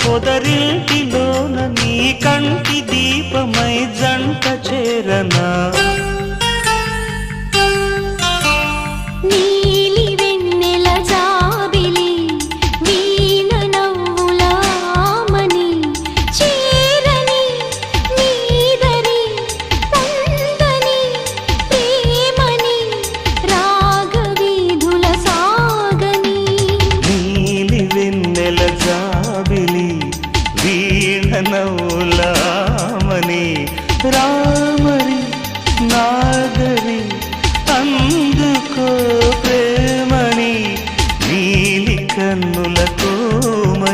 పొదరింటిలోన నీ కంటి దీపమై జంట చేరనా నీలి వెన్నెల జాబిలి వీణ నవ్వుల ఆమని చేరని నీదరి పొందని ప్రేమని రాగవీధుల సాగని నీలి వెన్నెల జాబిలి వీణ నవ్వులామని రా